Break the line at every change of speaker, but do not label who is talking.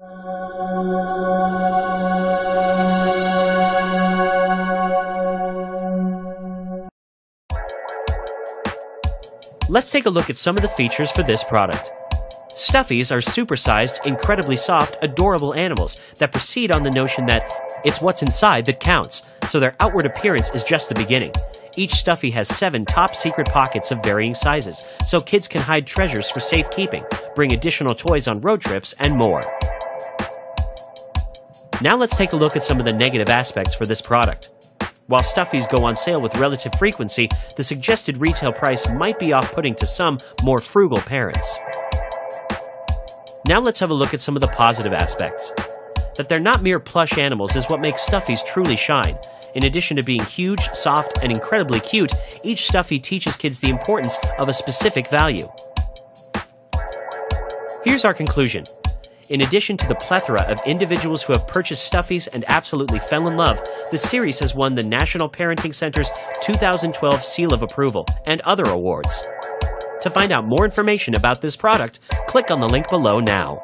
Let's take a look at some of the features for this product. Stuffies are supersized, incredibly soft, adorable animals that proceed on the notion that it's what's inside that counts, so their outward appearance is just the beginning. Each Stuffie has 7 top-secret pockets of varying sizes, so kids can hide treasures for safekeeping, bring additional toys on road trips, and more. Now let's take a look at some of the negative aspects for this product. While Stuffies go on sale with relative frequency, the suggested retail price might be off-putting to some more frugal parents. Now let's have a look at some of the positive aspects. That they're not mere plush animals is what makes Stuffies truly shine. In addition to being huge, soft, and incredibly cute, each Stuffie teaches kids the importance of a specific value. Here's our conclusion. In addition to the plethora of individuals who have purchased Stuffies and absolutely fell in love, the series has won the National Parenting Center's 2012 Seal of Approval and other awards. To find out more information about this product, click on the link below now.